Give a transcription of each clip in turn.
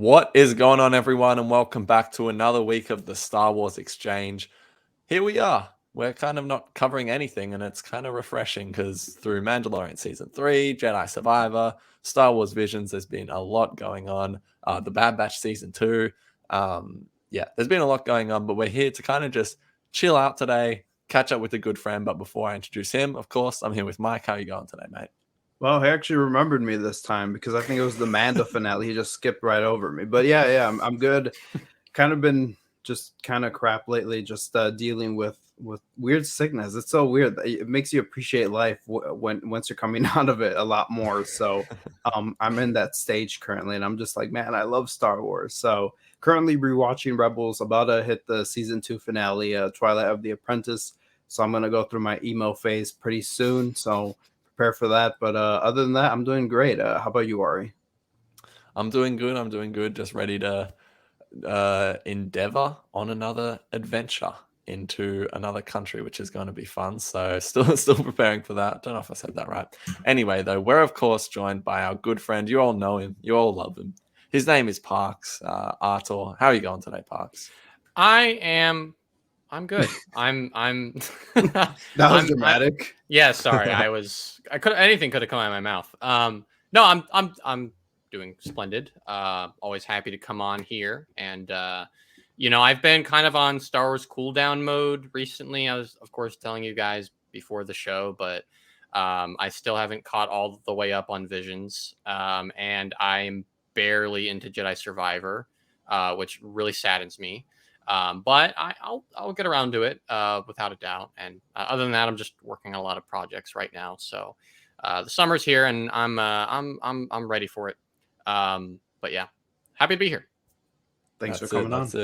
What is going on, everyone, and welcome back to another week of the Star Wars Exchange. Here we are. We're kind of not covering anything, and it's kind of refreshing because through Mandalorian Season 3, Jedi Survivor, Star Wars Visions, there's been a lot going on. The Bad Batch Season 2. There's been a lot going on, but we're here to kind of just chill out today, catch up with a good friend. But before I introduce him, of course, I'm here with Mike. How are you going today, mate? Well, he actually remembered me this time because I think it was the Mando finale. He just skipped right over me. But yeah, I'm good. Kind of been just kind of crap lately, just dealing with weird sickness. It's so weird. It makes you appreciate life once you're coming out of it a lot more. So I'm in that stage currently, and I'm just like, man, I love Star Wars. So currently rewatching Rebels, about to hit the season 2 finale, Twilight of the Apprentice. So I'm gonna go through my emo phase pretty soon. So prepare for that. But other than that, I'm doing great. How about you, Ari? I'm doing good. I'm doing good. Just ready to endeavor on another adventure into another country, which is going to be fun. So still preparing for that. Don't know if I said that right. Anyway, though, we're of course joined by our good friend. You all know him. You all love him. His name is Parks, ArTorr. How are you going today, Parks? I'm good. I'm That was I dramatic. yeah, sorry. Anything could have come out of my mouth. No, I'm doing splendid. Always happy to come on here and I've been kind of on Star Wars cooldown mode recently. I was of course telling you guys before the show, but I still haven't caught all the way up on Visions. And I'm barely into Jedi Survivor, which really saddens me. But I'll get around to it without a doubt. And other than that, I'm just working on a lot of projects right now. So the summer's here, and I'm ready for it. But yeah, happy to be here. Thanks for That's it. coming That's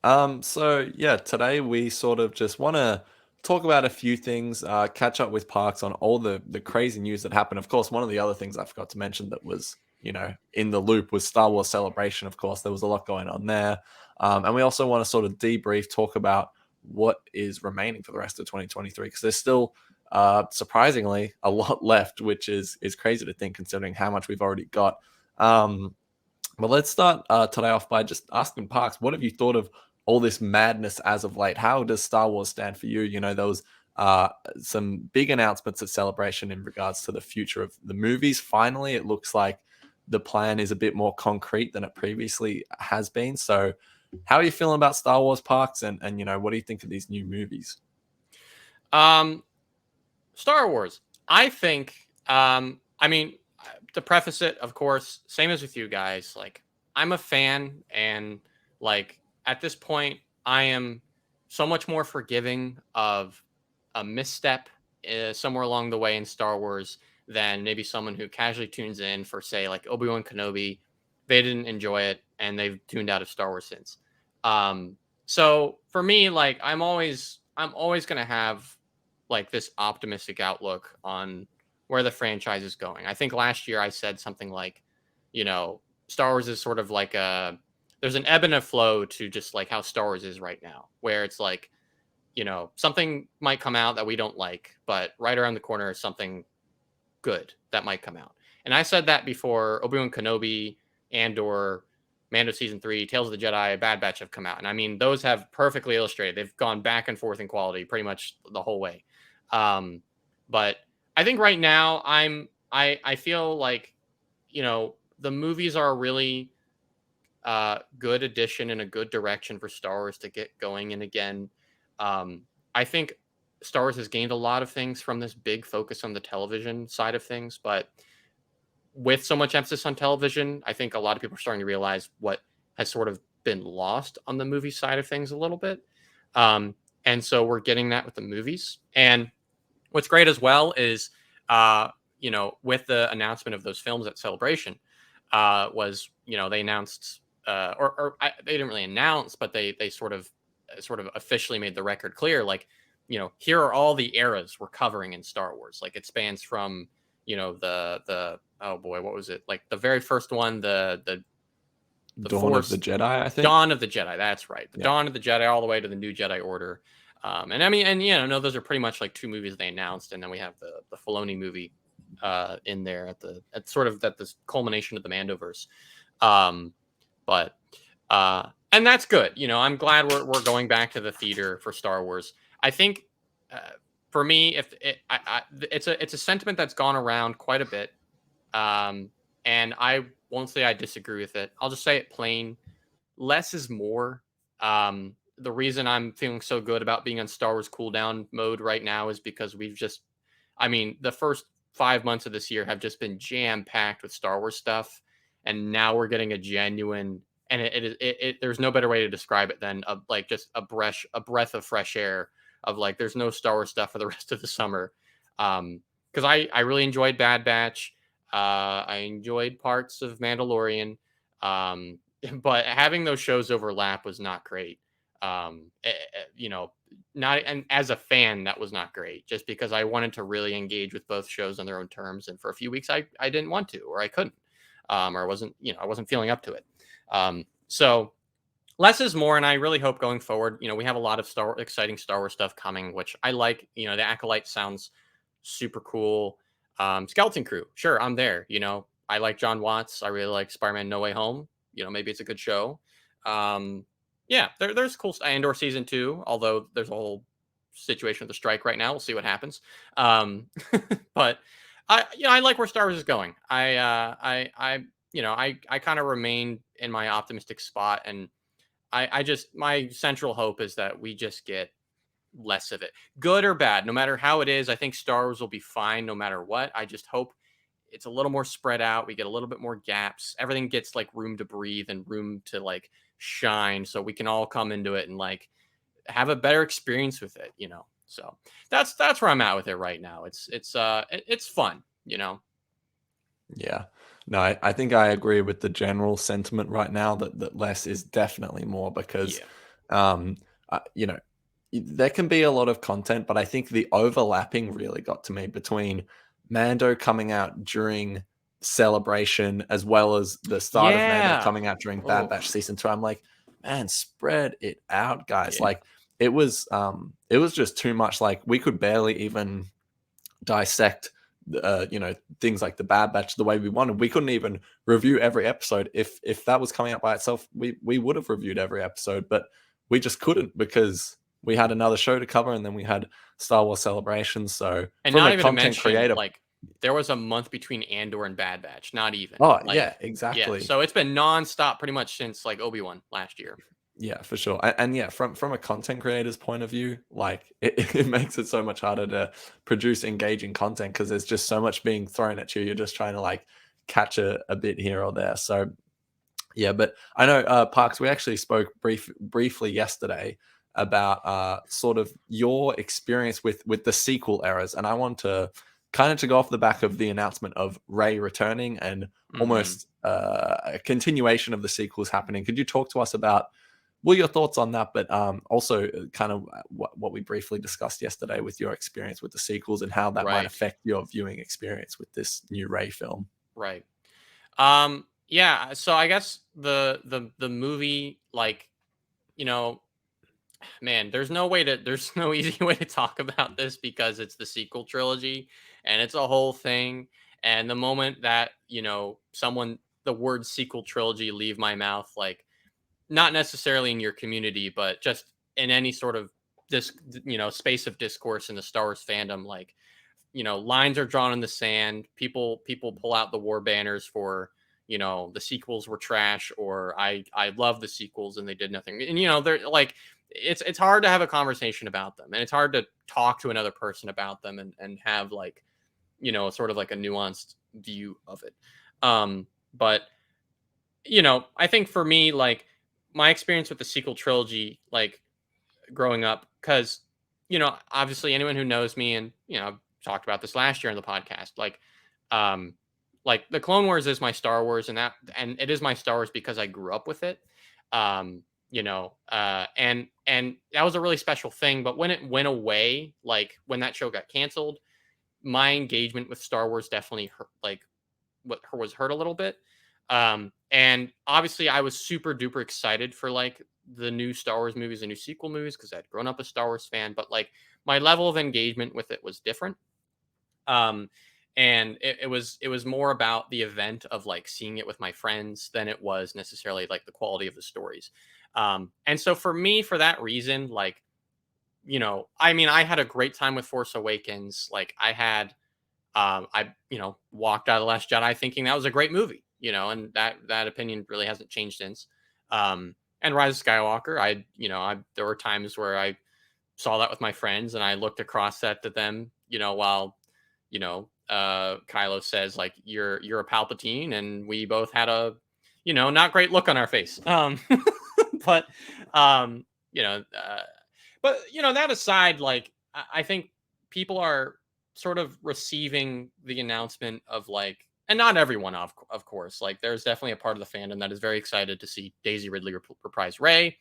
on. it. So yeah, today we sort of just want to talk about a few things, catch up with Parks on all the crazy news that happened. Of course, one of the other things I forgot to mention that was, in the loop was Star Wars Celebration. Of course, there was a lot going on there. And we also want to sort of debrief, talk about what is remaining for the rest of 2023, because there's still surprisingly a lot left, which is crazy to think considering how much we've already got. But let's start today off by just asking Parks, what have you thought of all this madness as of late? How does Star Wars stand for you? There was some big announcements at Celebration in regards to the future of the movies. Finally, it looks like the plan is a bit more concrete than it previously has been. So how are you feeling about Star Wars, Parks? And what do you think of these new movies? Star Wars. I think. I mean, to preface it, of course, same as with you guys. Like, I'm a fan, and like at this point, I am so much more forgiving of a misstep somewhere along the way in Star Wars than maybe someone who casually tunes in for, say, like Obi-Wan Kenobi. They didn't enjoy it, and they've tuned out of Star Wars since. So for me, like I'm always gonna have like this optimistic outlook on where the franchise is going. I think last year I said something like, Star Wars is sort of like there's an ebb and a flow to just like how Star Wars is right now, where it's like, something might come out that we don't like, but right around the corner is something good that might come out. And I said that before Obi-Wan Kenobi, Andor, Mando Season 3, Tales of the Jedi, Bad Batch have come out. And I mean, those have perfectly illustrated. They've gone back and forth in quality pretty much the whole way. But I think right now I feel like, the movies are a really good addition and a good direction for Star Wars to get going. And again, I think Star Wars has gained a lot of things from this big focus on the television side of things, but with so much emphasis on television, I think a lot of people are starting to realize what has sort of been lost on the movie side of things a little bit. And so we're getting that with the movies. And what's great as well is, with the announcement of those films at Celebration, they announced, they didn't really announce, but they sort of officially made the record clear. Like, here are all the eras we're covering in Star Wars. Like, it spans from, the oh boy, what was it? Like the very first one, the Dawn of the Jedi, I think. Dawn of the Jedi. That's right. The Yeah. Dawn of the Jedi all the way to the New Jedi Order. And I mean, and no, those are pretty much like two movies they announced, and then we have the Filoni movie in there at this culmination of the Mandoverse. But and that's good. I'm glad we're going back to the theater for Star Wars. I think for me, if it's a sentiment that's gone around quite a bit, and I won't say I disagree with it. I'll just say it plain. Less is more. The reason I'm feeling so good about being on Star Wars cooldown mode right now is because the first 5 months of this year have just been jam packed with Star Wars stuff, and now we're getting a genuine. And there's no better way to describe it than just a breath of fresh air of there's no Star Wars stuff for the rest of the summer. Because I really enjoyed Bad Batch. I enjoyed parts of Mandalorian. But having those shows overlap was not great. Not, and as a fan, that was not great, just because I wanted to really engage with both shows on their own terms. And for a few weeks, I didn't want to, or I couldn't, or I wasn't feeling up to it. So less is more. And I really hope going forward, we have a lot of exciting Star Wars stuff coming, which I like. The Acolyte sounds super cool. Skeleton Crew, sure, I'm there. I like John Watts. I really like Spider-Man No Way Home. Maybe it's a good show. Yeah, there's cool. Andor season 2, although there's a whole situation with the strike right now. We'll see what happens. But I like where Star Wars is going. I kind of remain in my optimistic spot, and my central hope is that we just get less of it, good or bad, no matter how it is. I think Star Wars will be fine no matter what. I just hope it's a little more spread out. We get a little bit more gaps. Everything gets room to breathe and room to shine, so we can all come into it and have a better experience with it. So that's where I'm at with it right now. It's fun. Yeah. No, I think I agree with the general sentiment right now that less is definitely more, because there can be a lot of content, but I think the overlapping really got to me between Mando coming out during Celebration as well as the start of Mando coming out during Bad Batch season 2. I'm like, man, spread it out, guys. Yeah. It was just too much. We could barely even dissect things like the Bad Batch the way we wanted. We couldn't even review every episode. If that was coming out by itself, we would have reviewed every episode, but we just couldn't, because we had another show to cover, and then we had Star Wars Celebration. So, and from not a even content to mention, creator, there was a month between Andor and Bad Batch. Not even. Oh, yeah, exactly. Yeah, so it's been nonstop pretty much since Obi-Wan last year. Yeah, for sure. And yeah, from a content creator's point of view, it makes it so much harder to produce engaging content, because there's just so much being thrown at you. You're just trying to catch a bit here or there. So yeah, but I know, Parks, we actually spoke briefly yesterday about sort of your experience with the sequel eras, and I want to kind of go off the back of the announcement of Rey returning and almost a continuation of the sequels happening. Could you talk to us about your thoughts on that, but also kind of what we briefly discussed yesterday with your experience with the sequels and how that might affect your viewing experience with this new Rey film? Right. Yeah. So I guess the movie, man, there's no easy way to talk about this, because it's the sequel trilogy and it's a whole thing. And the moment that, the word sequel trilogy leave my mouth, not necessarily in your community, but just in any sort of space of discourse in the Star Wars fandom, lines are drawn in the sand. People pull out the war banners for, the sequels were trash, or I love the sequels and they did nothing. And, they're it's hard to have a conversation about them, and it's hard to talk to another person about them and have sort of a nuanced view of it. But I think for me, my experience with the sequel trilogy, growing up, because obviously anyone who knows me, and I've talked about this last year on the podcast, the Clone Wars is my Star Wars, and it is my Star Wars because I grew up with it. And that was a really special thing. But when it went away, when that show got canceled, my engagement with Star Wars definitely hurt, was hurt a little bit. And obviously I was super duper excited for the new Star Wars movies, the new sequel movies, because I'd grown up a Star Wars fan, but my level of engagement with it was different. and it was more about the event of like seeing it with my friends than it was necessarily like the quality of the stories. And so for me, for that reason, like, I mean, I had a great time with Force Awakens. Like I walked out of The Last Jedi thinking that was a great movie, and that opinion really hasn't changed since. And Rise of Skywalker, there were times where I saw that with my friends and I looked across that to them, while, Kylo says like, you're a Palpatine, and we both had a, not great look on our face. But, um, you know, uh, that aside, like, I think people are sort of receiving the announcement of like, and not everyone, of course, like there's definitely a part of the fandom that is very excited to see Daisy Ridley reprise Rey.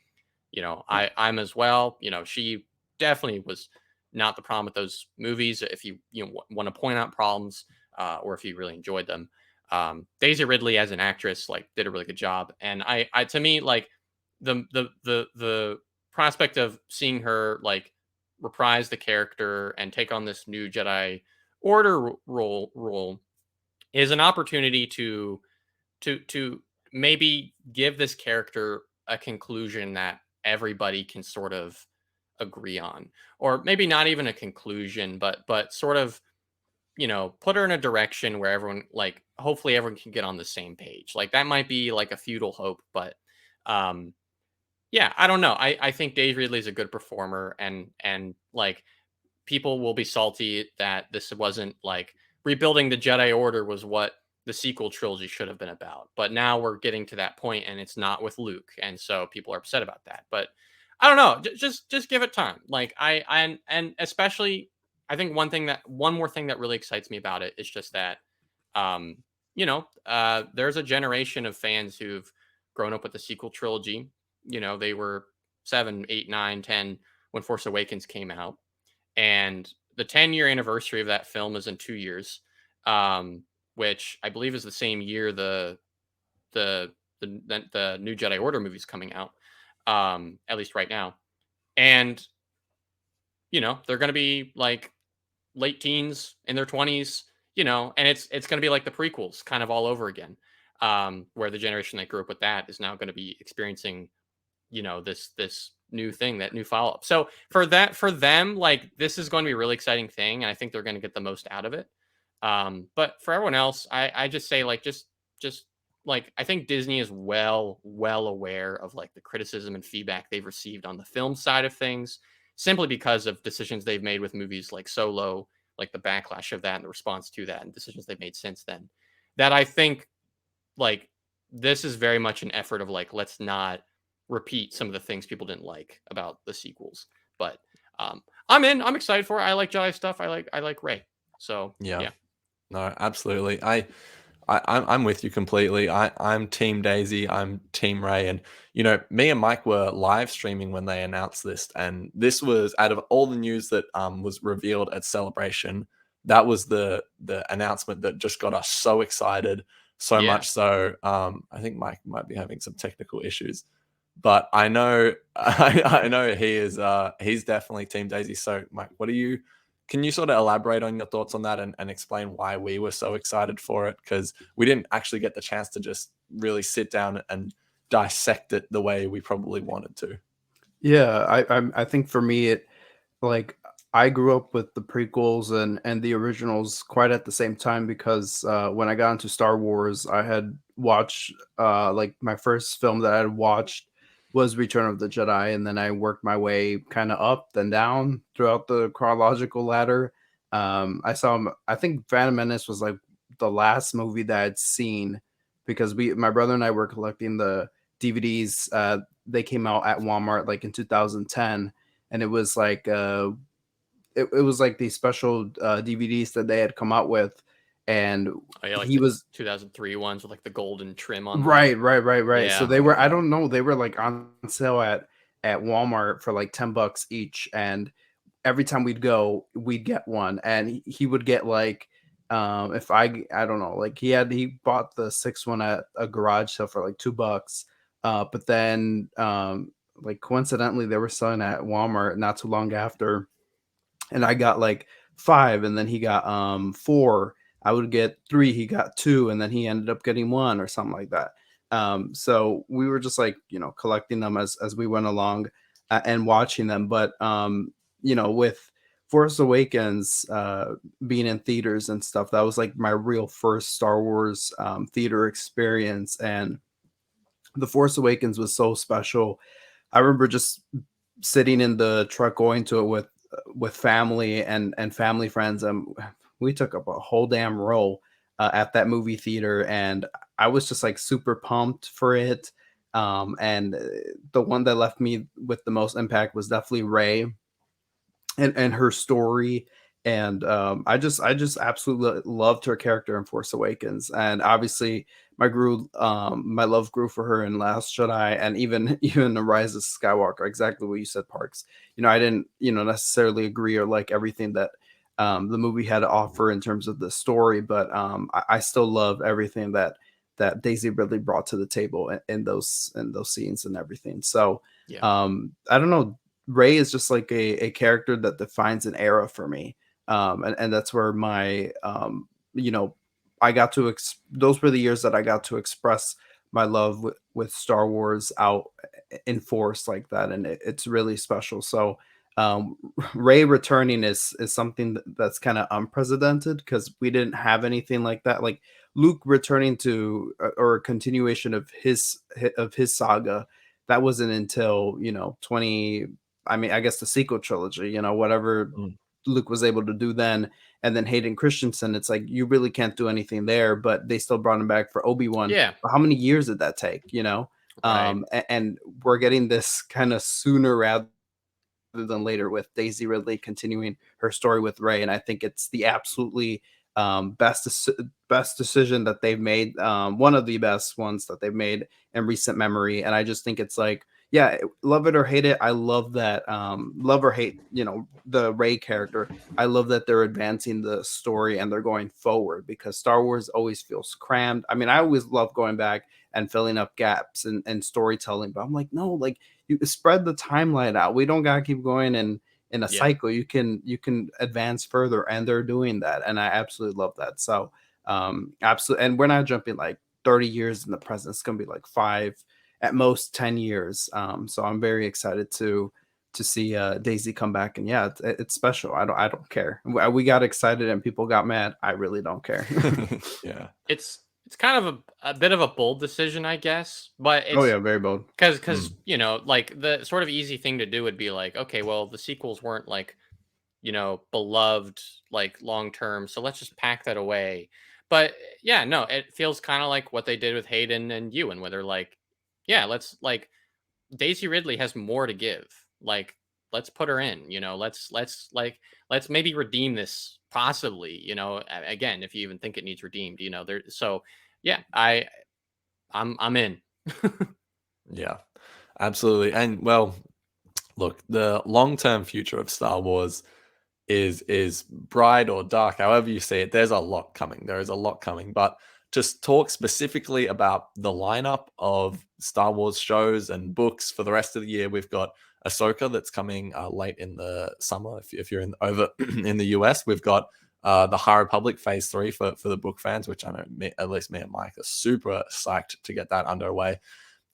I'm as well. She definitely was not the problem with those movies. If you want to point out problems, or if you really enjoyed them, Daisy Ridley as an actress like did a really good job. And I to me, like, the prospect of seeing her like reprise the character and take on this new Jedi Order role is an opportunity to maybe give this character a conclusion that everybody can sort of agree on, or maybe not even a conclusion, but sort of, put her in a direction where everyone, like, hopefully everyone can get on the same page. Like that might be like a futile hope, but um yeah, I don't know. I think Dave Ridley is a good performer, and like people will be salty that this wasn't like rebuilding the Jedi Order was what the sequel trilogy should have been about. But now we're getting to that point and it's not with Luke. And so people are upset about that. But I don't know. Just give it time. Like and especially I think one more thing that really excites me about it is just that um, there's a generation of fans who've grown up with the sequel trilogy. They were 7, 8, 9, 10 when Force Awakens came out, and the 10-year anniversary of that film is in 2 years, which I believe is the same year the new Jedi Order movie's coming out, at least right now. And they're going to be like late teens, in their 20s, and it's going to be like the prequels kind of all over again, where the generation that grew up with that is now going to be experiencing this new thing, that new follow-up. So for them, like, this is going to be a really exciting thing, and I think they're going to get the most out of it. But for everyone else, I just say, like, just like, I think Disney is well aware of like the criticism and feedback they've received on the film side of things, simply because of decisions they've made with movies like Solo, like the backlash of that and the response to that, and decisions they've made since then, that I think, like, this is very much an effort of like, let's not repeat some of the things people didn't like about the sequels. But I'm excited for it. I like Jedi stuff. I like Rey. So yeah. No, absolutely. I'm with you completely. I'm Team Daisy. I'm Team Rey. And me and Mike were live streaming when they announced this, and this was, out of all the news that was revealed at Celebration, that was the announcement that just got us so excited. So much so, I think Mike might be having some technical issues, but I know I know he is. He's definitely Team Daisy. So Mike, can you sort of elaborate on your thoughts on that, and explain why we were so excited for it? Because we didn't actually get the chance to just really sit down and dissect it the way we probably wanted to. Yeah, I think for me, it, like, I grew up with the prequels and the originals quite at the same time, because when I got into Star Wars, I had watched, like, my first film that I had watched was Return of the Jedi, and then I worked my way kind of up then down throughout the chronological ladder. I think Phantom Menace was like the last movie that I'd seen, because my brother and I were collecting the DVDs. They came out at Walmart like in 2010, and it was like it was like these special DVDs that they had come out with, and Like he was 2003 ones with like the golden trim on them. Right. So Yeah. they were, I don't know, they were like on sale at Walmart for like $10 each, and every time we'd go, we'd get one, and he would get like, if I don't know, like he bought the sixth one at a garage sale for like $2, but then like coincidentally they were selling at Walmart not too long after, and I got like 5, and then he got 4 I would get 3, he got 2, and then he ended up getting 1 or something like that. So we were just like, collecting them as we went along, and watching them. But with Force Awakens being in theaters and stuff, that was like my real first Star Wars theater experience, and The Force Awakens was so special. I remember just sitting in the truck going to it with family and family friends, and we took up a whole damn row at that movie theater, and I was just like super pumped for it. And the one that left me with the most impact was definitely Rey and her story. And I just absolutely loved her character in Force Awakens, and obviously my love grew for her in Last Jedi, and even the Rise of Skywalker. Exactly what you said, Parks. I didn't necessarily agree or like everything that the movie had to offer in terms of the story, but I still love everything that Daisy Ridley brought to the table in those scenes and everything. So Yeah. I don't know. Ray is just like a character that defines an era for me. And that's where my, I got to, those were the years that I got to express my love with Star Wars out in force like that. And it's really special. So, Ray returning is something that's kind of unprecedented, because we didn't have anything like that. Like Luke returning to, or a continuation of his saga, that wasn't until 20, I mean, I guess the sequel trilogy, whatever Mm. Luke was able to do then. And then Hayden Christensen, it's like you really can't do anything there, but they still brought him back for Obi-Wan. Yeah. But how many years did that take? Right. And we're getting this kind of sooner rather than later with Daisy Ridley continuing her story with Rey, and I think it's the absolutely best decision that they've made, one of the best ones that they've made in recent memory. And I just think it's like, yeah, love it or hate it, I love that, love or hate the Rey character, I love that they're advancing the story and they're going forward, because Star Wars always feels crammed. I mean, I always love going back and filling up gaps and storytelling, but I'm like, no, like, you spread the timeline out. We don't gotta keep going in a Yeah. cycle. You can advance further, and they're doing that, and I absolutely love that. So absolutely. And we're not jumping like 30 years in the present. It's gonna be like 5, at most 10 years. So I'm very excited to see Daisy come back, and yeah, it's special. I don't care. We got excited and people got mad. I really don't care. Yeah. It's kind of a bit of a bold decision, I guess, but Oh it's yeah, very bold. because Mm. like the sort of easy thing to do would be like, okay, well, the sequels weren't like beloved like long term, so let's just pack that away. But yeah, no, it feels kind of like what they did with Hayden and Ewan, where they're like, yeah, let's like Daisy Ridley has more to give. Like, let's put her in. Let's maybe redeem this possibly. Again, if you even think it needs redeemed. There. So yeah, I'm in. Yeah. Absolutely. And well, look, the long-term future of Star Wars is bright or dark, however you see it. There's a lot coming. There is a lot coming. But just talk specifically about the lineup of Star Wars shows and books for the rest of the year. We've got Ahsoka that's coming late in the summer. If you're over in the US, we've got the High Republic Phase 3 for the book fans, which I know at least me and Mike are super psyched to get that underway.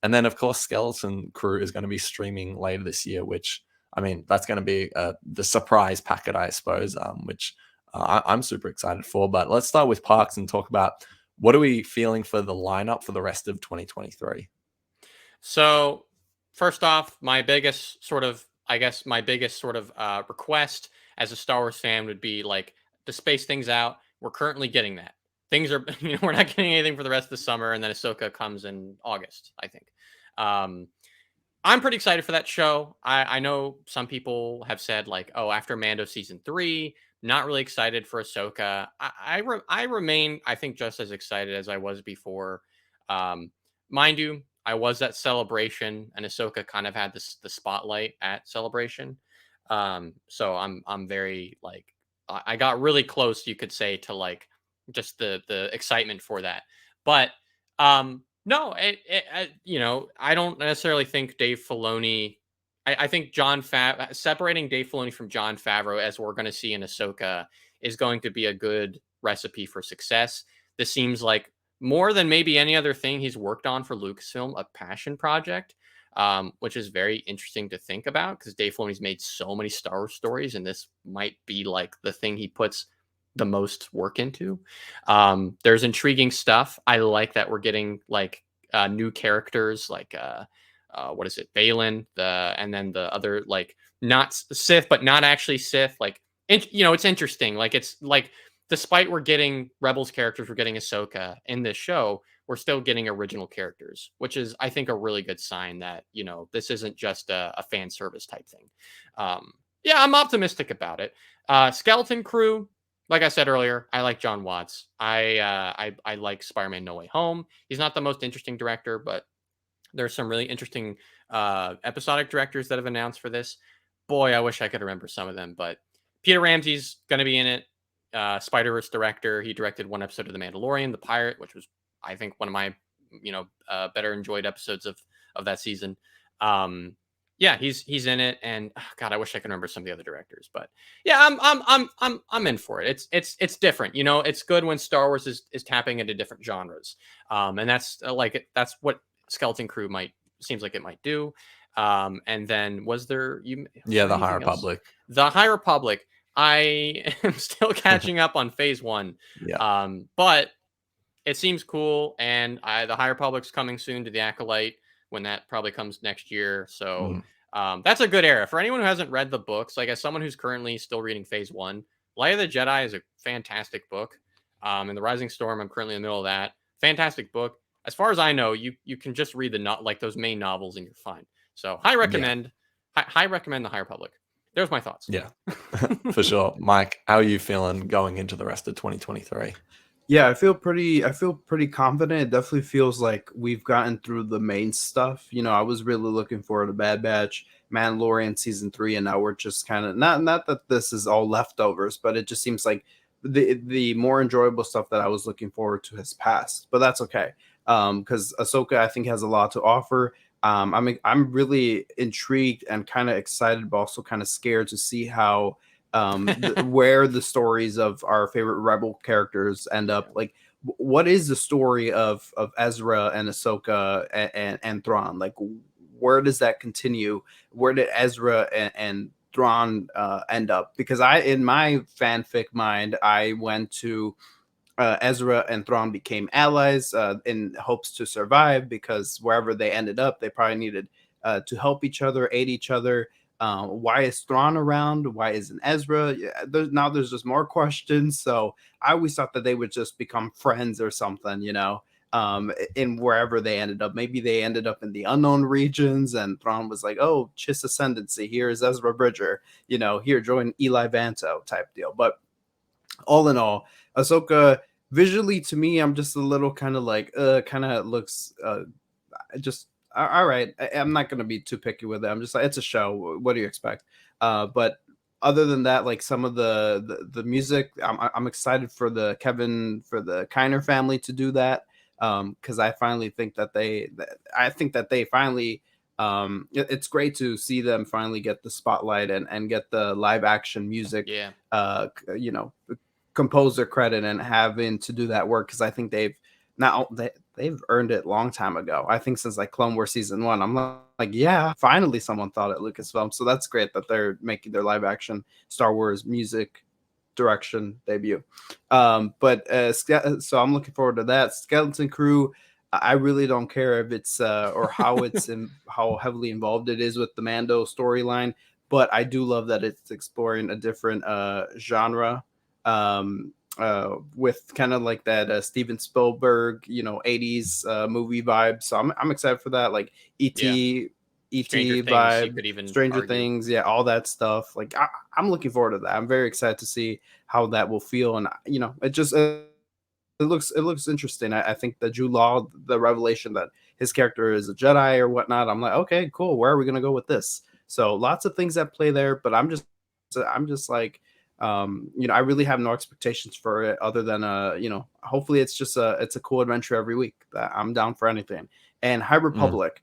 And then, of course, Skeleton Crew is going to be streaming later this year, which, I mean, that's going to be the surprise packet, I suppose, which I'm super excited for. But let's start with Parks and talk about what are we feeling for the lineup for the rest of 2023? So first off, my biggest sort of, I guess, my biggest sort of request as a Star Wars fan would be like to space things out. We're currently getting that. Things are, we're not getting anything for the rest of the summer, and then Ahsoka comes in August, I think. Um, I'm pretty excited for that show. I know some people have said like, oh, after Mando season 3, not really excited for Ahsoka. I remain, I think, just as excited as I was before. Um, Mind you, I was at Celebration, and Ahsoka kind of had the spotlight at Celebration. So I'm very like, I got really close, you could say, to like just the excitement for that. But no, I don't necessarily think Dave Filoni. I think separating Dave Filoni from John Favreau, as we're going to see in Ahsoka, is going to be a good recipe for success. This seems like more than maybe any other thing he's worked on for Lucasfilm, a passion project, which is very interesting to think about because Dave Filoni's made so many Star Wars stories, and this might be like the thing he puts the most work into. There's intriguing stuff. I like that we're getting like new characters, like what is it, Balin, and then the other like not Sith, but not actually Sith. Like, it's interesting. Like, it's like despite we're getting Rebels characters, we're getting Ahsoka in this show, we're still getting original characters, which is, I think, a really good sign that, this isn't just a fan service type thing. Yeah, I'm optimistic about it. Skeleton Crew, like I said earlier, I like John Watts. I like Spider-Man No Way Home. He's not the most interesting director, but there's some really interesting episodic directors that have announced for this. Boy, I wish I could remember some of them, but Peter Ramsey's going to be in it. Spider-Verse director. He directed one episode of The Mandalorian, The Pirate, which was, I think, one of my, better enjoyed episodes of that season. Yeah, he's in it, and God, I wish I could remember some of the other directors, but yeah, I'm in for it. It's different, It's good when Star Wars is tapping into different genres, and that's that's what Skeleton Crew seems like it might do. And then was there the High Republic? The High Republic. I am still catching up on phase 1. Yeah. But it seems cool, and the High Republic's coming soon to the Acolyte when that probably comes next year. So that's a good era for anyone who hasn't read the books. Like, as someone who's currently still reading phase 1, Light of the Jedi is a fantastic book. And The Rising Storm, I'm currently in the middle of that. Fantastic book. As far as I know, you can just read those main novels and you're fine. So I recommend the High Republic. There's my thoughts. Yeah, for sure. Mike, how are you feeling going into the rest of 2023? Yeah, I feel pretty confident. It definitely feels like we've gotten through the main stuff. I was really looking forward to Bad Batch, Mandalorian season 3, and now we're just kind of not that this is all leftovers, but it just seems like the more enjoyable stuff that I was looking forward to has passed. But that's okay. Because Ahsoka, I think, has a lot to offer. I'm really intrigued and kind of excited, but also kind of scared to see how where the stories of our favorite Rebel characters end up. Like, what is the story of Ezra and Ahsoka and Thrawn? Like, where does that continue? Where did Ezra and Thrawn end up? Because in my fanfic mind, I went to Ezra and Thrawn became allies in hopes to survive, because wherever they ended up, they probably needed to help each other, aid each other. Why is Thrawn around? Why isn't Ezra? There's just more questions. So I always thought that they would just become friends or something, in wherever they ended up. Maybe they ended up in the unknown regions, and Thrawn was like, oh, Chiss Ascendancy, here's Ezra Bridger, here, join Eli Vanto type deal. But all in all, Ahsoka, visually, to me, I'm just a little kind of like, kind of looks just all right. I'm not going to be too picky with it. I'm just like, it's a show. What do you expect? But other than that, like some of the music, I'm excited for the Kiner family to do that. Because I finally think that they finally, it's great to see them finally get the spotlight and get the live action music, composer credit and having to do that work, because I think they've earned it long time ago. I think since like Clone Wars season 1, I'm like, yeah, finally someone thought at Lucasfilm. So that's great that they're making their live action Star Wars music direction debut. So I'm looking forward to that. Skeleton Crew, I really don't care if it's or how it's how heavily involved it is with the Mando storyline, but I do love that it's exploring a different genre. With kind of like that Steven Spielberg, 80s movie vibe. So I'm excited for that. Like E.T. vibe, Stranger Things, all that stuff. Like I'm looking forward to that. I'm very excited to see how that will feel, and it looks interesting. I think the Jude Law, the revelation that his character is a Jedi or whatnot, I'm like, okay, cool. Where are we gonna go with this? So lots of things at play there, but I'm just like, I really have no expectations for it other than hopefully it's just it's a cool adventure every week. That I'm down for anything. And High Republic,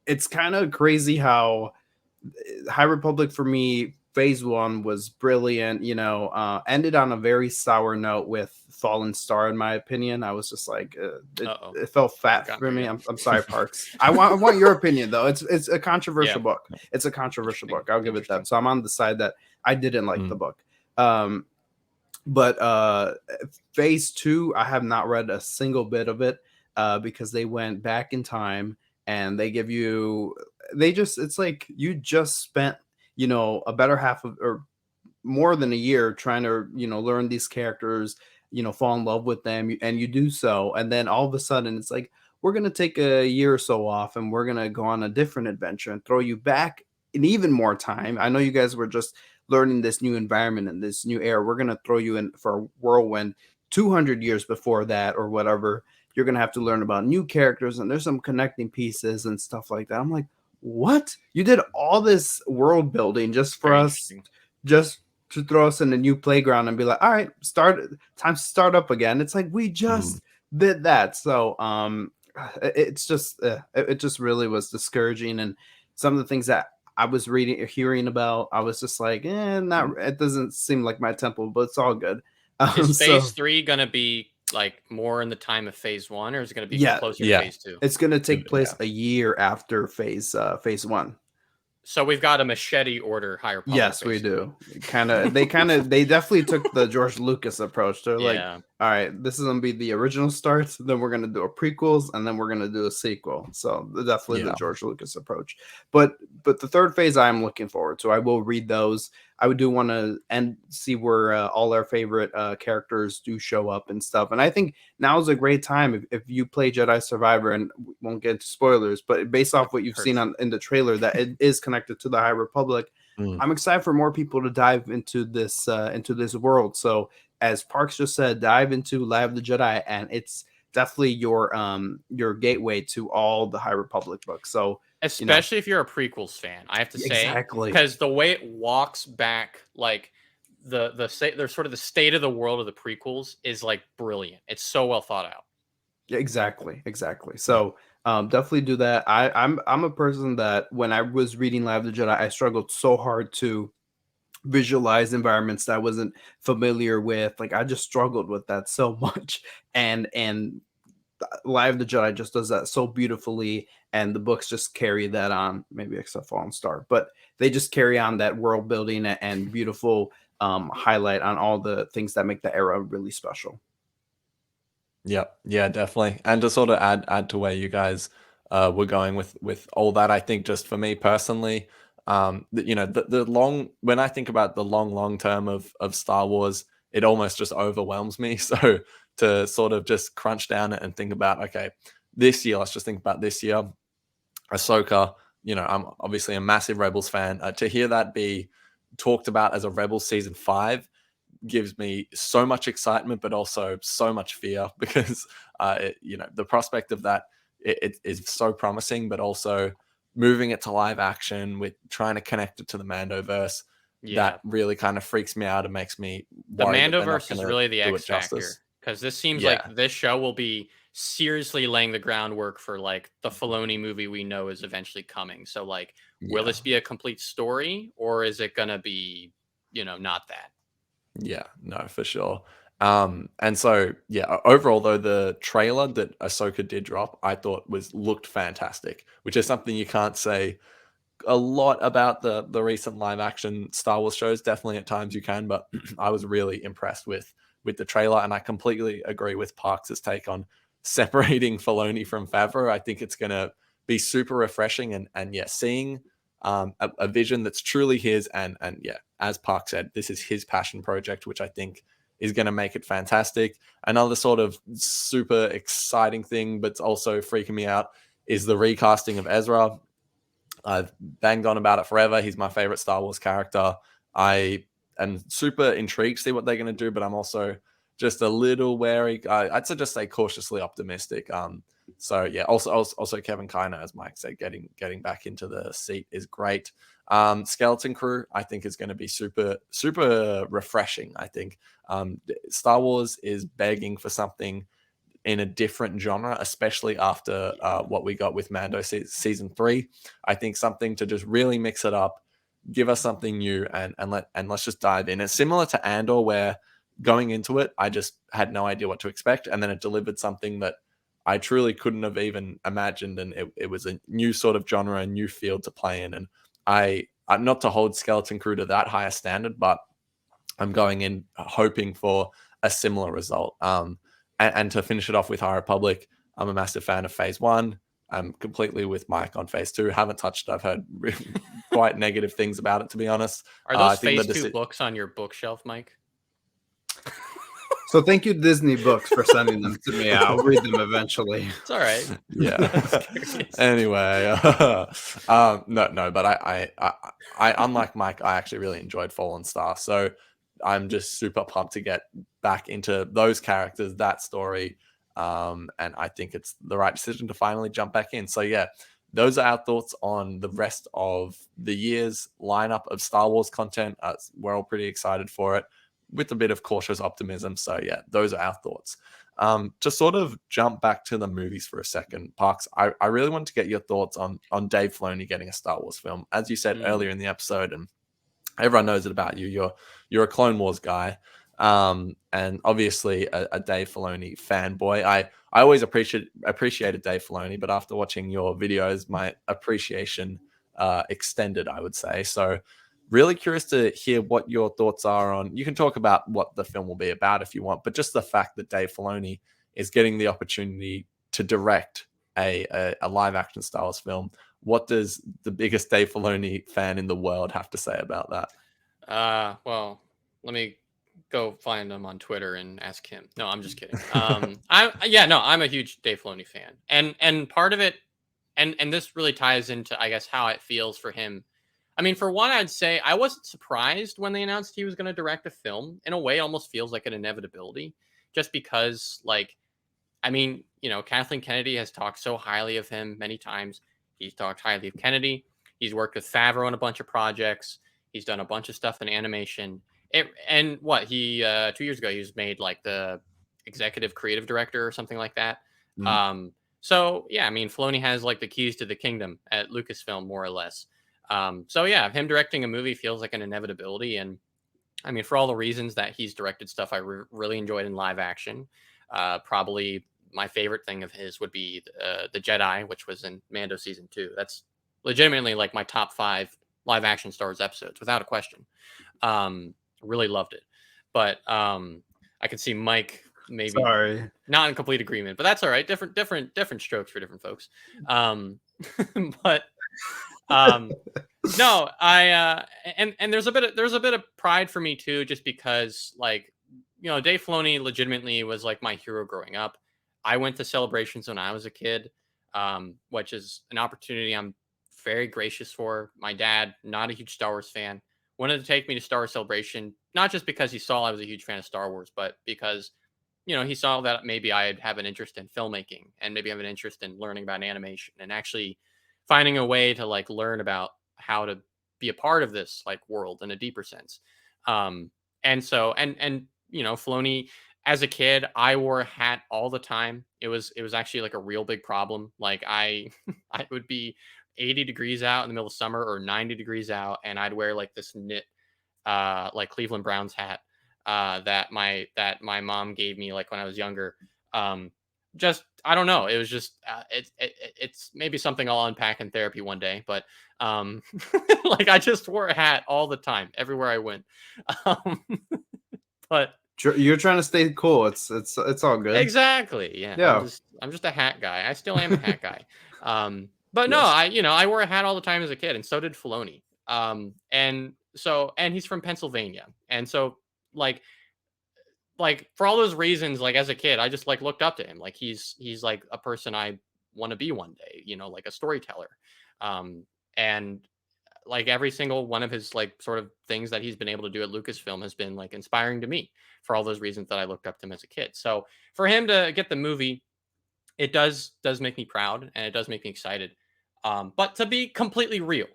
it's kind of crazy how High Republic for me Phase 1 was brilliant, ended on a very sour note with Fallen Star, in my opinion. I was just like, it felt fat for me. I'm sorry, Parks. I want your opinion, though. It's a controversial book. It's a controversial book. I'll give it that. So I'm on the side that I didn't like the book. But Phase 2, I have not read a single bit of it because they went back in time and they give you, it's like you just spent, a better half of, or more than a year trying to, learn these characters, fall in love with them, and you do so. And then all of a sudden it's like, we're going to take a year or so off and we're going to go on a different adventure and throw you back in even more time. I know you guys were just learning this new environment and this new era. We're going to throw you in for a whirlwind 200 years before that or whatever. You're going to have to learn about new characters, and there's some connecting pieces and stuff like that. I'm like, what? You did all this world building just for us, just to throw us in a new playground and be like, all right, time to start up again. It's like, we just did that. So it just really was discouraging. And some of the things that I was hearing about, I was just like, it doesn't seem like my temple, but it's all good. Is Phase 3 going to be like more in the time of Phase 1, or is it going to be closer to Phase 2? It's going to take place a year after Phase 1. So we've got a machete order High Republic. Yes, we do. They definitely took the George Lucas approach. They're like, all right, this is gonna be the original start, then we're gonna do a prequels, and then we're gonna do a sequel. So definitely the George Lucas approach. But the third phase I'm looking forward to. I will read those. I do want to see where all our favorite characters do show up and stuff. And I think now is a great time if you play Jedi Survivor, and we won't get into spoilers, but based off what you've seen in the trailer, that it is connected to the High Republic. I'm excited for more people to dive into this world. So as Parks just said, dive into Live of the Jedi, and it's definitely your gateway to all the High Republic books. So especially if you're a prequels fan, I have to say, because the way it walks back, like there's sort of the state of the world of the prequels is like brilliant. It's so well thought out. Exactly. So definitely do that. I'm a person that when I was reading Live of the Jedi, I struggled so hard to visualize environments that I wasn't familiar with. Like I just struggled with that so much, and Live of the Jedi just does that so beautifully, and the books just carry that on, maybe except Fallen Star, but they just carry on that world building and beautiful highlight on all the things that make the era really special. Yeah, definitely. And to sort of add to where you guys were going with all that, I think just for me personally, the long, when I think about the long term of Star Wars, it almost just overwhelms me. So to sort of just crunch down and think about, okay, this year, let's just think about this year, Ahsoka, I'm obviously a massive Rebels fan. To hear that be talked about as a Rebels season 5 gives me so much excitement, but also so much fear because, the prospect of that, it is so promising, but also moving it to live action with trying to connect it to the Mandoverse, that really kind of freaks me out and makes me the Mandoverse is really the X factor, because this seems like this show will be seriously laying the groundwork for like the Filoni movie we know is eventually coming. So like, will this be a complete story, or is it gonna be, not that? Yeah, no, for sure. And so overall though, the trailer that Ahsoka did drop, I thought looked fantastic, which is something you can't say a lot about the recent live action Star Wars shows. Definitely at times you can, but I was really impressed with the trailer, and I completely agree with Parks' take on separating Filoni from Favreau. I think it's gonna be super refreshing, and seeing a vision that's truly his, and as Park said, this is his passion project, which I think is going to make it fantastic. Another sort of super exciting thing, but also freaking me out, is the recasting of Ezra. I've banged on about it forever. He's my favorite Star Wars character. I am super intrigued to see what they're going to do, but I'm also just a little wary. I'd just say cautiously optimistic. Also Kevin Kiner, as Mike said, getting back into the seat is great. Skeleton Crew, I think, is going to be super refreshing. I think Star Wars is begging for something in a different genre, especially after what we got with Mando season 3. I think something to just really mix it up, give us something new and let's just dive in. It's similar to Andor, where going into it, I just had no idea what to expect, and then it delivered something that I truly couldn't have even imagined, and it was a new sort of genre, a new field to play in, and I'm not to hold Skeleton Crew to that higher standard, but I'm going in hoping for a similar result. And to finish it off with High Republic, I'm a massive fan of Phase 1. I'm completely with Mike on Phase 2. Haven't touched it. I've heard quite negative things about it, to be honest. Are those I think Phase 2 books on your bookshelf, Mike? So thank you, Disney Books, for sending them to me. I'll read them eventually. It's all right. Yeah. Anyway, no, but I unlike Mike, I actually really enjoyed Fallen Star, so I'm just super pumped to get back into those characters, that story, and I think it's the right decision to finally jump back in. So yeah, those are our thoughts on the rest of the year's lineup of Star Wars content. We're all pretty excited for it, with a bit of cautious optimism. So yeah, those are our thoughts. To sort of jump back to the movies for a second, Parks, I really want to get your thoughts on Dave Filoni getting a Star Wars film. As you said earlier in the episode, and everyone knows it about you, you're a Clone Wars guy, and obviously a Dave Filoni fanboy. I always appreciated Dave Filoni, but after watching your videos, my appreciation extended, I would say. So really curious to hear what your thoughts are on. You can talk about what the film will be about if you want, but just the fact that Dave Filoni is getting the opportunity to direct a live action Star Wars film. What does the biggest Dave Filoni fan in the world have to say about that? Well, let me go find him on Twitter and ask him. No, I'm just kidding. I'm a huge Dave Filoni fan, and part of it, and this really ties into, I guess, how it feels for him. I mean, for one, I'd say I wasn't surprised when they announced he was going to direct a film. In a way, it almost feels like an inevitability, just because, like, I mean, Kathleen Kennedy has talked so highly of him many times. He's talked highly of Kennedy. He's worked with Favreau on a bunch of projects. He's done a bunch of stuff in animation. He 2 years ago, he was made like the executive creative director or something like that. So yeah, I mean, Filoni has like the keys to the kingdom at Lucasfilm, more or less. So yeah, him directing a movie feels like an inevitability. And I mean, for all the reasons that he's directed stuff I really enjoyed in live action, probably my favorite thing of his would be the Jedi, which was in Mando season 2. That's legitimately like my top 5 live action Star Wars episodes, without a question. Really loved it. But I could see Mike maybe not in complete agreement, but that's all right. Different strokes for different folks. But no, and there's a bit of pride for me too, just because, like, Dave Filoni legitimately was like my hero growing up. I went to Celebrations when I was a kid, which is an opportunity I'm very gracious for. My dad, not a huge Star Wars fan, wanted to take me to Star Wars Celebration, not just because he saw I was a huge fan of Star Wars, but because, he saw that maybe I'd have an interest in filmmaking and maybe have an interest in learning about animation and actually finding a way to like learn about how to be a part of this like world in a deeper sense. And so, Filoni, as a kid, I wore a hat all the time. It was actually like a real big problem. Like I would be 80 degrees out in the middle of summer or 90 degrees out, and I'd wear like this knit like Cleveland Browns hat that my mom gave me like when I was younger. Just, I don't know, it was just it's maybe something I'll unpack in therapy one day, but like I just wore a hat all the time everywhere I went. But you're trying to stay cool. It's all good. Exactly. Yeah. I'm just a hat guy. I still am a hat guy. But no, I wore a hat all the time as a kid, and so did Filoni. And he's from Pennsylvania, and so like for all those reasons, like as a kid, I just like looked up to him. Like he's like a person I want to be one day. Like a storyteller. And like every single one of his like sort of things that he's been able to do at Lucasfilm has been like inspiring to me for all those reasons that I looked up to him as a kid. So for him to get the movie, it does make me proud, and it does make me excited. But to be completely real,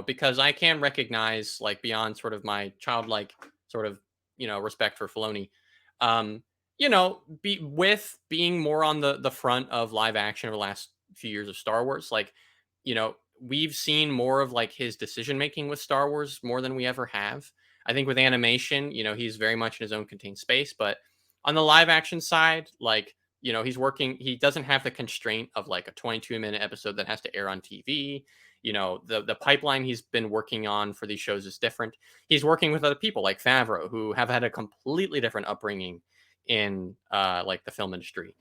because I can recognize, like, beyond sort of my childlike sort of, respect for Filoni, being more on the front of live action over the last few years of Star Wars, like, we've seen more of like his decision making with Star Wars more than we ever have. I think with animation, he's very much in his own contained space, but on the live action side, like, he doesn't have the constraint of like a 22-minute episode that has to air on TV. The pipeline he's been working on for these shows is different. He's working with other people like Favreau, who have had a completely different upbringing in like the film industry.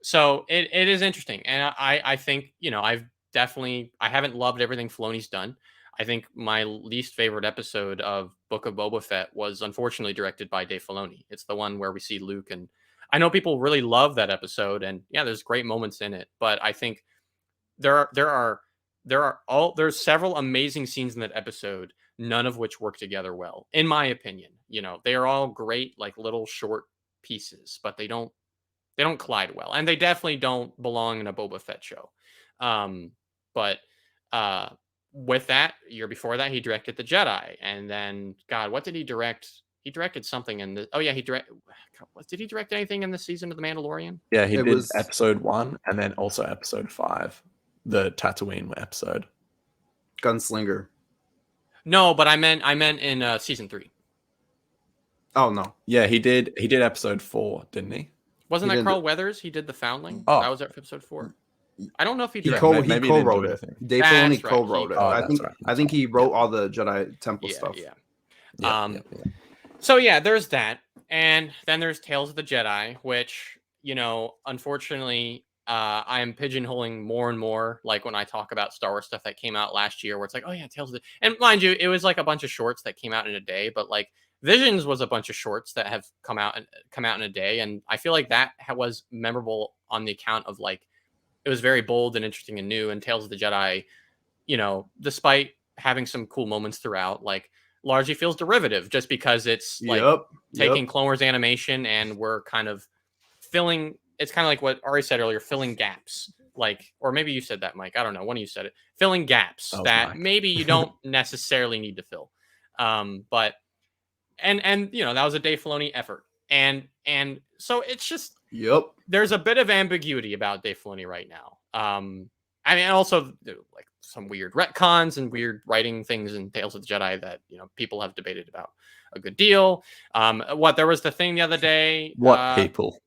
So it is interesting. And I think, I haven't loved everything Filoni's done. I think my least favorite episode of Book of Boba Fett was unfortunately directed by Dave Filoni. It's the one where we see Luke, and I know people really love that episode, and yeah, there's great moments in it. But I think there's several amazing scenes in that episode, none of which work together well, in my opinion. They are all great, like little short pieces, but they don't collide well, and they definitely don't belong in a Boba Fett show. But with that, year before that, he directed The Jedi, and then God, what did he direct? He directed something in the. Oh yeah, did he direct anything in the season of The Mandalorian? Yeah, he did episode 1 and then also episode 5, the Tatooine episode. Gunslinger. No, but I meant in season 3. Oh no. Yeah, he did episode 4, didn't he? Wasn't that Carl Weathers? He did The Foundling. Oh. That was episode 4. I don't know if he co-wrote maybe it. Dave Filoni co-wrote it. I think he wrote all the Jedi Temple stuff. Yeah. So yeah, there's that, and then there's Tales of the Jedi, which unfortunately, I am pigeonholing more and more. Like when I talk about Star Wars stuff that came out last year, where it's like, oh yeah, Tales of the, and mind you, it was like a bunch of shorts that came out in a day, but like Visions was a bunch of shorts that have come out in a day, and I feel like that was memorable on the account of like. It was very bold and interesting and new. And Tales of the Jedi, despite having some cool moments throughout, like largely feels derivative just because it's like taking Clone Wars animation and we're kind of filling. It's kind of like what Ari said earlier, filling gaps. Like, or maybe you said that, Mike. I don't know. One of you said it. Filling gaps that Mike. Maybe you don't necessarily need to fill. But that was a Dave Filoni effort. And so it's just. There's a bit of ambiguity about Dave Filoni right now. Also like some weird retcons and weird writing things in Tales of the Jedi that people have debated about a good deal. There was the thing the other day. What people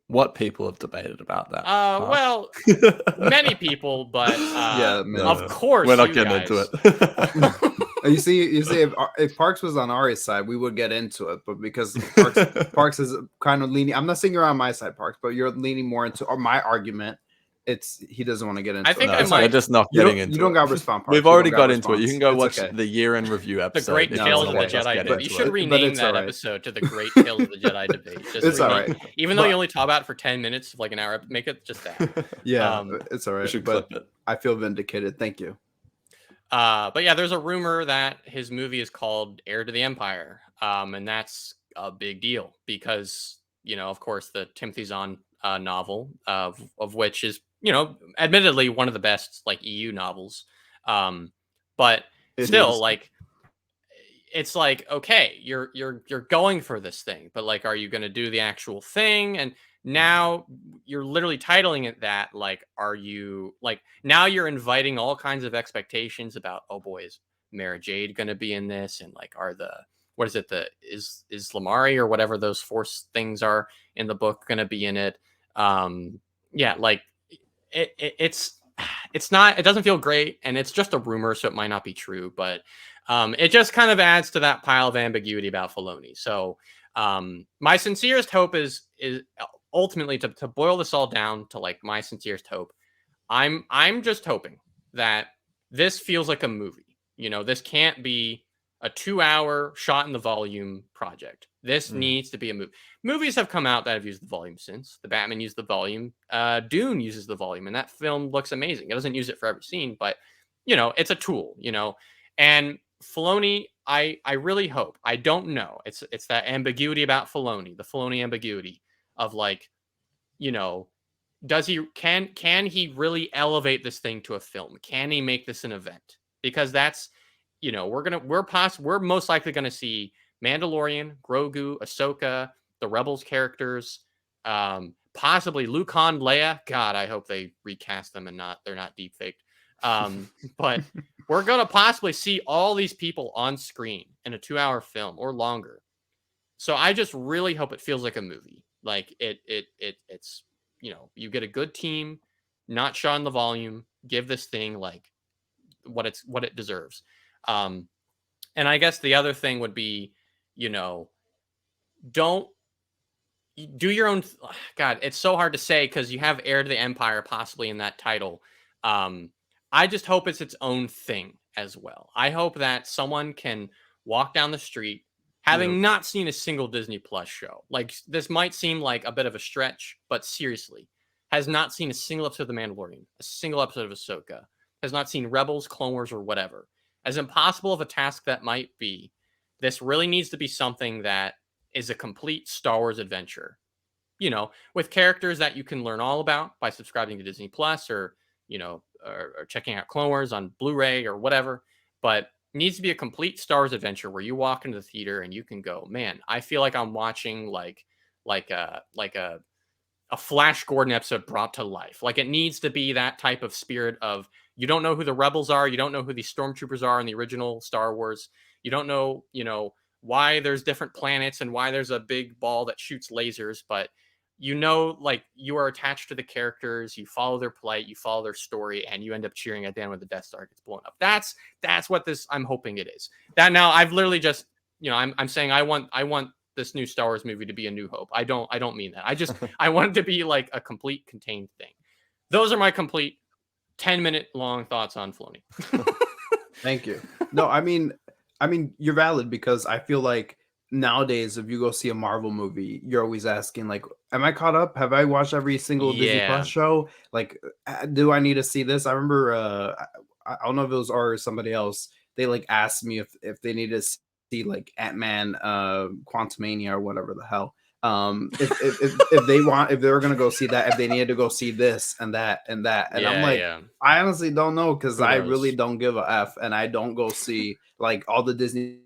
have debated about that? Well, many people, but of course, we're not getting into it. You see, if Parks was on Ari's side, we would get into it. But because Parks is kind of leaning, I'm not saying you're on my side, Parks, but you're leaning more into my argument. He doesn't want to get into. I think it. we're just not getting into. You don't got to respond. Parks. We've already got into it. You can go watch the year-end review episode. The Great Tales of the Jedi debate. You should rename that episode to the Great Tales of the Jedi debate. It's all right. Even though you only talk about it for 10 minutes, like an hour, make it just that. Yeah, it's all right. But I feel vindicated. Thank you. But yeah, there's a rumor that his movie is called Heir to the Empire. And that's a big deal because, of course, the Timothy Zahn novel of which is, admittedly one of the best like EU novels. But still, like, it's like, okay, you're going for this thing, but like, are you going to do the actual thing? And now you're literally titling it that, like, are you like, now you're inviting all kinds of expectations about, oh boy, is Mara Jade going to be in this? And like, is Lamari or whatever those Force things are in the book going to be in it? Like it's not, it doesn't feel great, and it's just a rumor, so it might not be true, but it just kind of adds to that pile of ambiguity about Filoni. So my sincerest hope is ultimately to boil this all down to like my sincerest hope. I'm just hoping that this feels like a movie. This can't be a 2-hour shot in the volume project. This needs to be a movie. Movies have come out that have used the volume since. The Batman used the volume. Dune uses the volume, and that film looks amazing. It doesn't use it for every scene, but it's a tool. And Filoni, I really hope. I don't know. It's that ambiguity about Filoni, the Filoni ambiguity of like, does he can he really elevate this thing to a film? Can he make this an event? Because that's, we're most likely gonna see Mandalorian, Grogu, Ahsoka, the Rebels characters, possibly Luke, Han, Leia. God, I hope they recast them and they're not deep faked. But we're gonna possibly see all these people on screen in a 2-hour film or longer. So I just really hope it feels like a movie. Like it's you get a good team, not shot in the volume, give this thing like what it deserves. And I guess the other thing would be, don't do your own. God, it's so hard to say because you have Heir to the Empire possibly in that title. I just hope it's its own thing as well. I hope that someone can walk down the street having not seen a single Disney Plus show. Like, this might seem like a bit of a stretch, but seriously, has not seen a single episode of The Mandalorian, a single episode of Ahsoka, has not seen Rebels, Clone Wars, or whatever. As impossible of a task that might be, this really needs to be something that is a complete Star Wars adventure. With characters that you can learn all about by subscribing to Disney Plus or checking out Clone Wars on Blu-ray or whatever. But needs to be a complete Star Wars adventure where you walk into the theater and you can go, man, I feel like I'm watching like a Flash Gordon episode brought to life. Like, it needs to be that type of spirit of, you don't know who the rebels are, you don't know who the stormtroopers are in the original Star Wars, you don't know, why there's different planets and why there's a big ball that shoots lasers, but like, you are attached to the characters, you follow their plight, you follow their story, and you end up cheering at the end when the Death Star gets blown up. That's what I'm hoping it is. That now I've literally just, I'm saying I want this new Star Wars movie to be A New Hope. I don't mean that. I want it to be like a complete contained thing. Those are my complete 10-minute long thoughts on Filoni. Thank you. No, I mean, you're valid, because I feel like nowadays, if you go see a Marvel movie, you're always asking, like, am I caught up? Have I watched every single Disney Plus show? Like, do I need to see this? I remember, I don't know if it was or somebody else, they like asked me if they needed to see like Ant-Man, Quantumania or whatever the hell. If they were gonna go see that, if they needed to go see this and that and that, and I'm like, I honestly don't know, because I really don't give a F, and I don't go see like all the Disney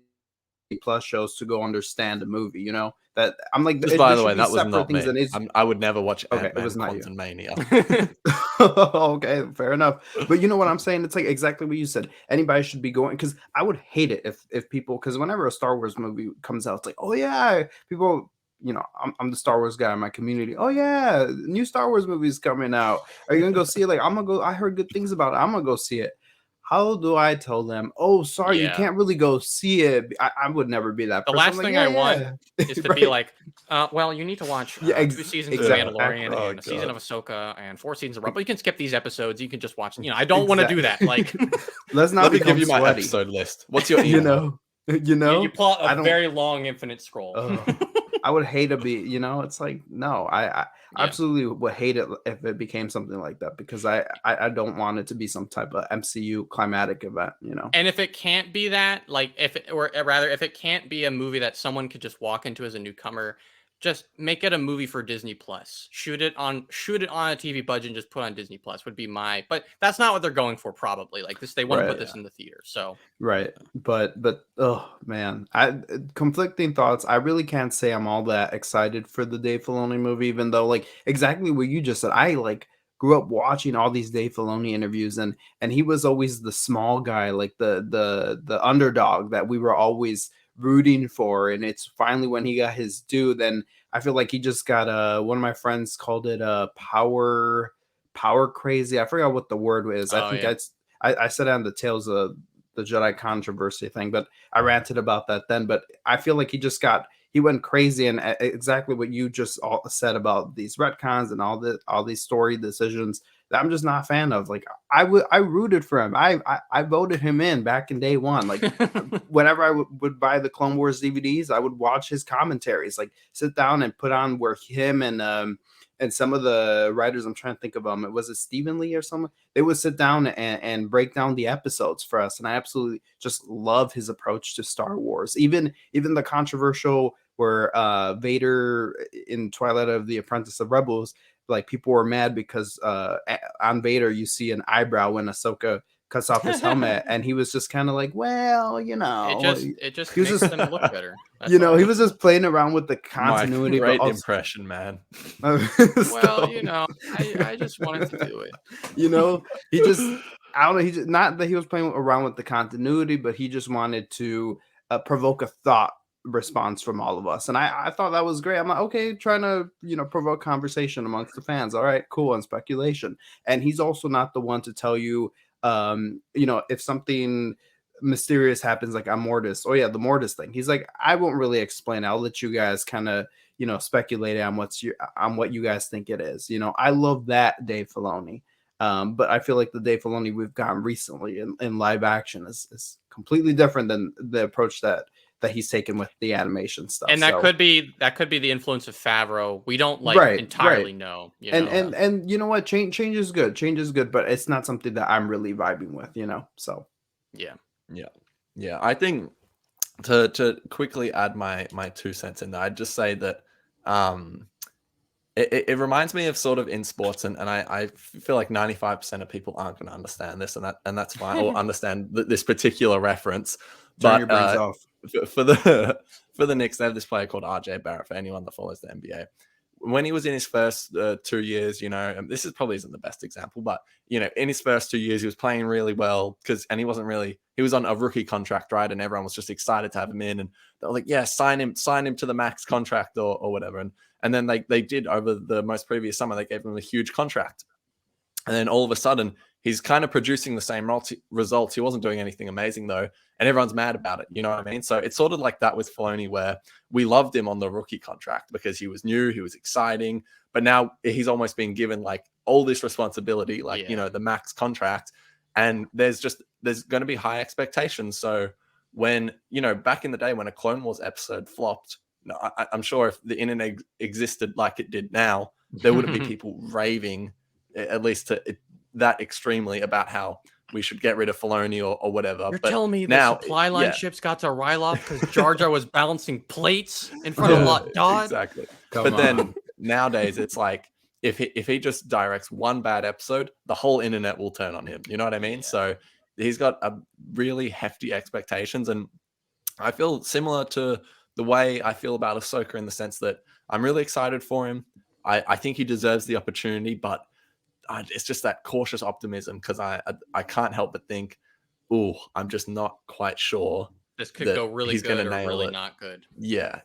Plus shows to go understand a movie. That I'm like. Just by the way, that was not me. I would never watch Ant-Man Quantumania. Okay, fair enough. But you know what I'm saying? It's like exactly what you said. Anybody should be going, because I would hate it if people, because whenever a Star Wars movie comes out, it's like, oh yeah, people. I'm the Star Wars guy in my community. Oh yeah, new Star Wars movies coming out. Are you gonna go see it? Like, I'm gonna go. I heard good things about it. I'm gonna go see it. How do I tell them? Oh, sorry, you can't really go see it. I would never be that person. The last thing I want is to be like, well, you need to watch 2 seasons of The Mandalorian and a season of Ahsoka and 4 seasons of Rebels. You can skip these episodes. You can just watch. I don't want to do that. Like, let's not. Let me give you my episode list. What's your email? You plot a very long infinite scroll. I would hate to be, it's like, no, I absolutely would hate it if it became something like that, because I don't want it to be some type of MCU climatic event, And if it can't be that, like, if it can't be a movie that someone could just walk into as a newcomer, just make it a movie for Disney Plus. Shoot it on a TV budget and just put on Disney Plus would be but that's not what they're going for, probably. Like this, they want to put this in the theater. So but oh man, conflicting thoughts. I really can't say I'm all that excited for the Dave Filoni movie, even though, like, exactly what you just said, I like grew up watching all these Dave Filoni interviews, and he was always the small guy, like the underdog that we were always rooting for. And it's finally when he got his due, then I feel like he just got one of my friends called it power crazy. I forgot what the word was. I think I said it on the Tales of the Jedi controversy thing, but I ranted about that then. But I feel like he went crazy, and exactly what you just all said about these retcons and all these story decisions that I'm just not a fan of. Like, I rooted for him. I voted him in back in day one. Like, whenever I would buy the Clone Wars DVDs, I would watch his commentaries, like sit down and put on where him and some of the writers, I'm trying to think of them. Was it Stephen Lee or someone? They would sit down and break down the episodes for us. And I absolutely just love his approach to Star Wars. Even the controversial where Vader in Twilight of the Apprentice of Rebels, like, people were mad because on Vader you see an eyebrow when Ahsoka cuts off his helmet, and he was just kind of like, well, it just makes them look better. He was just playing around with the continuity. Great impression, man. Well, I just wanted to do it. He just I don't know. He just, not that he was playing around with the continuity, but he just wanted to provoke a thought response from all of us, and I thought that was great. I'm like, okay, trying to provoke conversation amongst the fans. All right, cool, and speculation. And he's also not the one to tell you, if something mysterious happens, like on Mortis. Oh yeah, the Mortis thing. He's like, I won't really explain. I'll let you guys kind of speculate on what you guys think it is. I love that Dave Filoni. But I feel like the Dave Filoni we've gotten recently in live action is completely different than the approach that he's taken with the animation stuff. And that could be the influence of Favreau. We don't entirely know. And you know what? Change is good. Change is good, but it's not something that I'm really vibing with. So yeah. I think to quickly add my 2 cents in there, I'd just say that it reminds me of sort of in sports, and I feel like 95% of people aren't going to understand this, and that's fine, or understand this particular reference. Turn your brains off. For the Knicks, they have this player called RJ Barrett. For anyone that follows the NBA, when he was in his first 2 years, and this is probably isn't the best example, but in his first 2 years, he was playing really well and he was on a rookie contract, right? And everyone was just excited to have him in, and they were like, yeah, sign him to the max contract or whatever. And then they did over the most previous summer, they gave him a huge contract. And then all of a sudden, he's kind of producing the same results. He wasn't doing anything amazing, though. And everyone's mad about it. You know what I mean? So it's sort of like that with Filoni, where we loved him on the rookie contract because he was new, he was exciting. But now he's almost been given like all this responsibility, like, the max contract. And there's going to be high expectations. So when, back in the day when a Clone Wars episode flopped, I'm sure if the internet existed like it did now, there wouldn't be people raving, at least to that extremely, about how we should get rid of Filoni or whatever. You're telling me the supply line ships got to Ryloth because Jar Jar was balancing plates in front of Lot Dodd? Exactly. Then nowadays, it's like, if he just directs one bad episode, the whole internet will turn on him. You know what I mean? Yeah. So he's got a really hefty expectations, and I feel similar to the way I feel about Ahsoka, in the sense that I'm really excited for him. I think he deserves the opportunity, but it's just that cautious optimism, because I can't help but think, I'm just not quite sure. This could go really good or really not good. Yeah.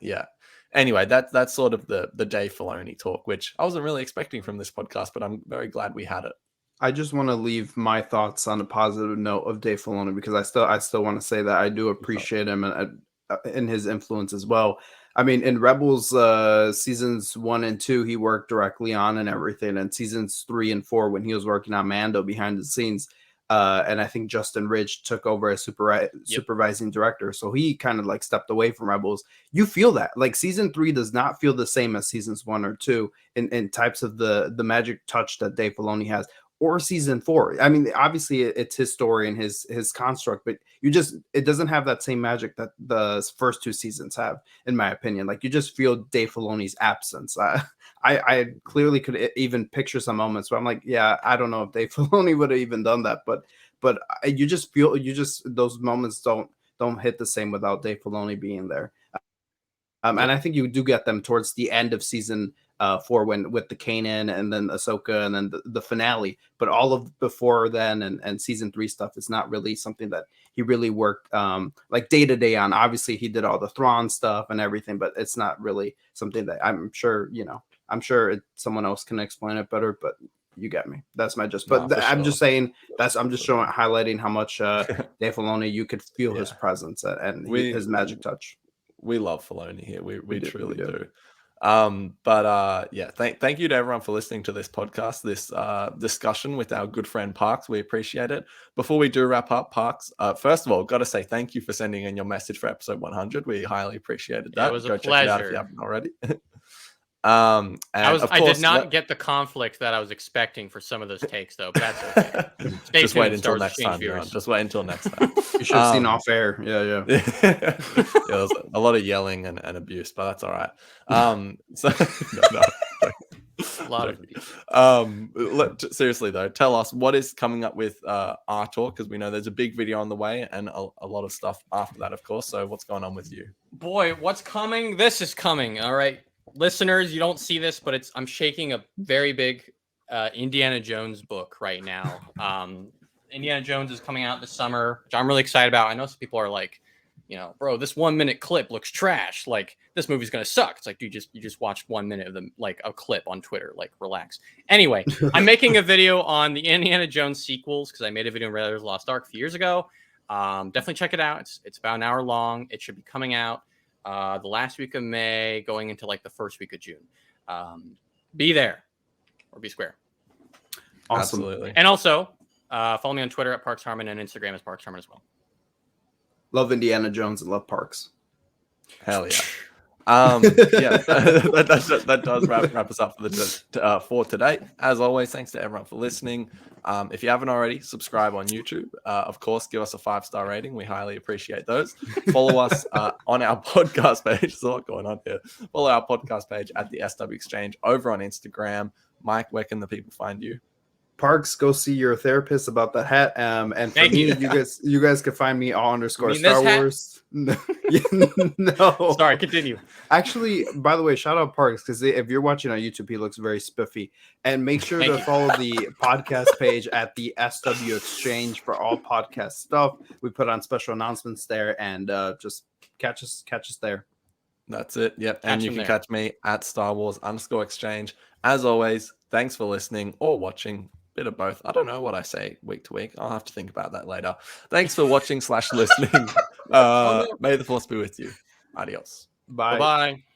Anyway, that's sort of the Dave Filoni talk, which I wasn't really expecting from this podcast, but I'm very glad we had it. I just want to leave my thoughts on a positive note of Dave Filoni, because I still want to say that I do appreciate him and his influence as well. I mean, in Rebels seasons 1 and 2, he worked directly on and everything. And seasons 3 and 4, when he was working on Mando behind the scenes, and I think Justin Ridge took over as supervising director. So he kind of like stepped away from Rebels. You feel that like season 3 does not feel the same as seasons 1 or 2 in types of the magic touch that Dave Filoni has. Or season 4. I mean, obviously it's his story and his construct, but it doesn't have that same magic that the first 2 seasons have, in my opinion. Like, you just feel Dave Filoni's absence. I clearly could even picture some moments where I'm like, yeah, I don't know if Dave Filoni would have even done that, but you just feel those moments don't hit the same without Dave Filoni being there. And I think you do get them towards the end of season 4, when with the Kanan and then Ahsoka and then the finale, but all of before then and season 3 stuff is not really something that he really worked like day to day on. Obviously he did all the Thrawn stuff and everything, but it's not really something that I'm sure someone else can explain it better, but you get me. That's my I'm just saying I'm just highlighting how much Dave Filoni, you could feel his presence and his magic touch. We love Filoni here. We truly do. Thank you to everyone for listening to this podcast, this discussion with our good friend Parks. We appreciate it. Before we do wrap up, Parks, first of all, got to say thank you for sending in your message for episode 100. We highly appreciated that. It was a pleasure. Check it out if you haven't already. I did not get the conflict that I was expecting for some of those takes, though. But that's okay. Just wait until next time. Just wait until next time. You should have seen off air. Yeah. There's a lot of yelling and abuse, but that's all right. A lot of abuse. Seriously though, tell us what is coming up with ArTorr, because we know there's a big video on the way and a lot of stuff after that, of course. So what's going on with you? Boy, what's coming? This is coming. All right. Listeners, you don't see this, but I'm shaking a very big Indiana Jones book right now. Indiana Jones is coming out this summer, which I'm really excited about. I know some people are like, bro, this 1 minute clip looks trash. Like this movie's gonna suck. It's like, dude, you just watched 1 minute of them, like a clip on Twitter. Like, relax. Anyway, I'm making a video on the Indiana Jones sequels because I made a video on Raiders of the Lost Ark a few years ago. Definitely check it out. It's about an hour long. It should be coming out the last week of May, going into like the first week of June. Be there or be square. Awesome. Absolutely. And also follow me on Twitter at Parks Harmon and Instagram as Parks Harmon as well. Love Indiana Jones and love parks. Hell yeah. Yeah, that does wrap us up for today. As always, thanks to everyone for listening. If you haven't already, subscribe on YouTube. Of course, give us a 5-star rating. We highly appreciate those. Follow us on our podcast page. There's a lot going on here. Follow our podcast page at the SW Exchange over on Instagram. Mike, where can the people find you? Parks, go see your therapist about the hat. And for Thank me, you. you guys can find me _ mean Star this hat? Wars. No. Sorry, continue. Actually, by the way, shout out Parks, because if you're watching on YouTube, he looks very spiffy. And make sure Thank to you. follow the podcast page at the SW Exchange for all podcast stuff. We put on special announcements there, and just catch us there. That's it. Yep. And you them can there. catch me at Star Wars _exchange. As always, thanks for listening or watching. Bit of both. I don't know what I say week to week. I'll have to think about that later. Thanks for watching / listening. May the force be with you. Adios. Bye. Bye-bye.